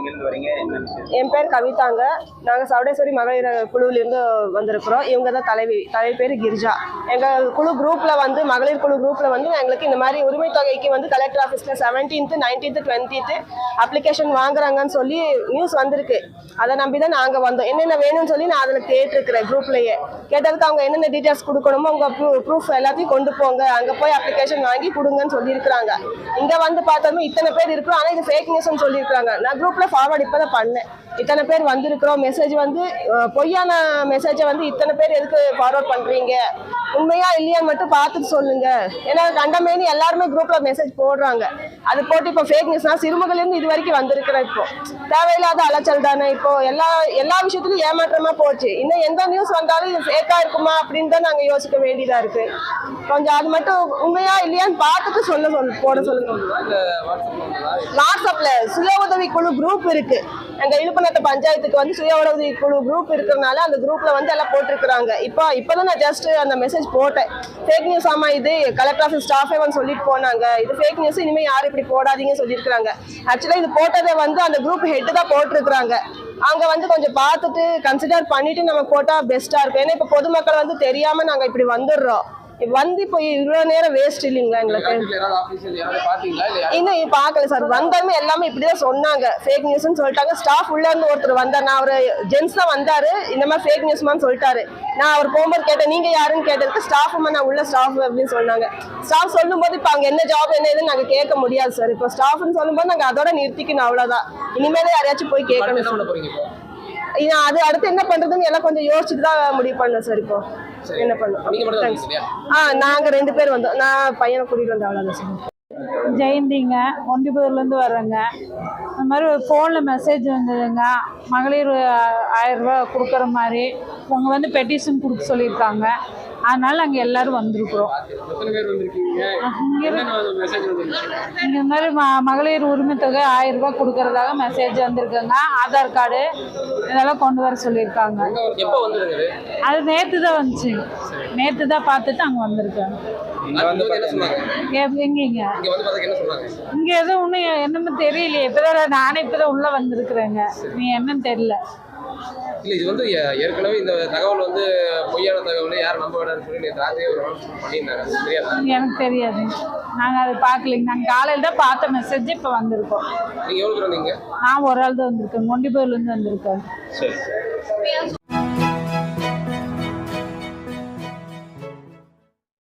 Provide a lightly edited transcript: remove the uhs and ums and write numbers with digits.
எங்கிருந்து வரீங்க? என் பேர் கவிதாங்க. நாங்கள் சவுடேஸ்வரி மகளிர் குழுவிலிருந்து வந்திருக்கிறோம். இவங்க தான் தலைவி பேர் கிரிஜா. எங்கள் குழு குரூப்பில் வந்து மகளிர் குழு குரூப்பில் வந்து எங்களுக்கு இந்த மாதிரி உரிமை தொகைக்கு வந்து கலெக்டர் ஆஃபீஸில் 17th 19th 20th அப்ளிகேஷன் வாங்குறாங்கன்னு சொல்லி நியூஸ் வந்திருக்கு. அதை நம்பி தான் நாங்கள் வந்தோம். என்னென்ன வேணும்னு சொல்லி நான் அதில் கேட்டிருக்கிறேன். குரூப்லேயே கேட்டதுக்கு அவங்க என்னென்ன டீட்டெயில்ஸ் கொடுக்கணுமோ உங்கள் ப்ரூஃப் எல்லாத்தையும் கொண்டு போங்க, அங்கே போய் அப்ளிகேஷன் வாங்கி கொடுங்கன்னு சொல்லியிருக்கிறாங்க. இங்கே வந்து பார்த்தாலும் இத்தனை பேர் இருக்கிறோம், ஆனால் இது ஃபேக் நியூஸ்ன்னு சொல்லியிருக்காங்க. நான் குரூப்பில் ஃபார்வர்ட் இப்போ தான் பண்ணேன். இத்தனை பேர் வந்திருக்கிறோம், மெசேஜ் வந்து பொய்யான மெசேஜை வந்து இத்தனை பேர் எதுக்கு ஃபார்வர்ட் பண்ணுறீங்க, உண்மையா இல்லையான்னு மட்டும் பார்த்துட்டு சொல்லுங்க. ஏன்னா கண்டமேனி எல்லாருமே குரூப்ல மெசேஜ் போடுறாங்க. அது போட்டு இப்போ ஃபேக் நியூஸ்னா சிறுமுகையிலேருந்து இது வரைக்கும் வந்திருக்கிறேன். இப்போ தேவையில்லாத அலைச்சல் தானே. இப்போ எல்லா விஷயத்துலையும் ஏமாற்றமா போச்சு. இன்னும் எந்த நியூஸ் வந்தாலும் இது ஃபேக்கா இருக்குமா அப்படின்னு தான் நாங்கள் யோசிக்க வேண்டியதா இருக்கு. கொஞ்சம் அது மட்டும் உண்மையா இல்லையான்னு பார்த்துட்டு போட சொல்லுங்க. வாட்ஸ்அப்ல சுய உதவி குழு குரூப் இருக்கு. எங்க இழுப்பநத்த பஞ்சாயத்துக்கு வந்து சுய உதவி குழு குரூப் இருக்கிறதுனால அந்த குரூப்ல வந்து எல்லாம் போட்டிருக்கிறாங்க. இப்பதான் நான் ஜஸ்ட் அந்த மெசேஜ் போட்டேன். ஃபேக் நியூஸ் ஆமா, இது கலெக்டர் ஆஃபீஸ் ஸ்டாஃபே வந்து சொல்லிட்டு போனாங்க, இது ஃபேக் நியூஸ், இனிமே யாரும் இப்படி போடாதீங்கன்னு சொல்லியிருக்காங்க. ஆக்சுவலா இது போட்டதை வந்து அந்த குரூப் ஹெட் தான் போட்டிருக்கிறாங்க. அங்க வந்து கொஞ்சம் பார்த்துட்டு கன்சிடர் பண்ணிட்டு நம்ம போட்டா பெஸ்டா இருக்கும். ஏன்னா இப்ப பொதுமக்கள் வந்து தெரியாம நாங்க இப்படி வந்துடுறோம். வந்து இப்போ இவ்வளவு நேரம் வேஸ்ட் இல்லைங்களா எங்களுக்கு? இன்னும் பார்க்கல சார். வந்தாலுமே எல்லாமே இப்படிதான் சொன்னாங்க, ஃபேக் நியூஸ்ன்னு சொல்லிட்டாங்க. ஸ்டாஃப் உள்ள இருந்து ஒருத்தர் வந்தார், நான் ஒரு ஜென்ஸ் தான் வந்தாரு, இந்த மாதிரி ஃபேக் நியூஸ்மான்னு சொல்லிட்டாரு. நான் அவர் போகும்போது கேட்டேன், நீங்க யாருன்னு கேட்டதுக்கு ஸ்டாஃப்மா நான் உள்ள ஸ்டாஃப் அப்படின்னு சொன்னாங்க. ஸ்டாஃப் சொல்லும் போது இப்போ அங்க என்ன ஜாப் என்ன இதுன்னு நாங்க கேட்க முடியாது சார். இப்போ ஸ்டாஃப்னு சொல்லும் போது நாங்க அதோட நிறுத்திக்கணும், அவ்வளவுதான். இனிமேதான் யாரையாச்சும் போய் கேட்கணும். அது அடுத்து என்ன பண்றதுன்னு எல்லாம் கொஞ்சம் யோசிச்சுட்டு தான் முடிவு பண்ணேன் சார். இப்போ என்ன பண்ணுவோம்? நாங்க 2 பேர் வந்தோம். நான் பையனை கூட்டிட்டு வந்தேன், அவ்வளவுதான் சார். ஜெயந்திங்க, ஒண்டிபுதூர்லேருந்து வர்றேங்க. இந்த மாதிரி ஒரு ஃபோனில் மெசேஜ் வந்ததுங்க, மகளிர் 1000 ரூபா கொடுக்குற மாதிரி. அவங்க வந்து பெட்டிஷன் கொடுக்க சொல்லியிருக்காங்க. அதனால நாங்கள் எல்லோரும் வந்திருக்கிறோம். இங்கே இந்த மாதிரி மகளிர் உரிமை தொகை 1000 ரூபா கொடுக்கறதாக மெசேஜ் வந்திருக்குங்க. ஆதார் கார்டு இதெல்லாம் கொண்டு வர சொல்லியிருக்காங்க. அது நேற்று தான் வந்துச்சு. நேற்று தான் பார்த்துட்டு அங்கே வந்திருக்காங்க. எங்கீங்க இங்கே எதுவும் ஒன்றும் என்னன்னு தெரியலையே. இப்போதான் நானே இப்போதான் உள்ளே வந்திருக்கிறேங்க. நீ என்னன்னு தெரியல. இல்லை, இது வந்து ஏற்கனவே இந்த தகவல் வந்து பொய்யான தகவல், யாரும் நம்ப வேண்டாம்னு சொல்லி பண்ணியிருந்தாங்க. எனக்கு தெரியாது, நாங்கள் அதை பார்க்கலைங்க. நாங்கள் காலையில் தான் பார்த்த மெசேஜ் இப்போ வந்திருக்கோம். நீங்கள் எவ்வளோ தூரம்? நீங்கள் நான் ஒரு ஆள் தான் வந்திருக்கேன், ஒண்டிபுதூர்லேருந்து வந்திருக்கேன். சரி.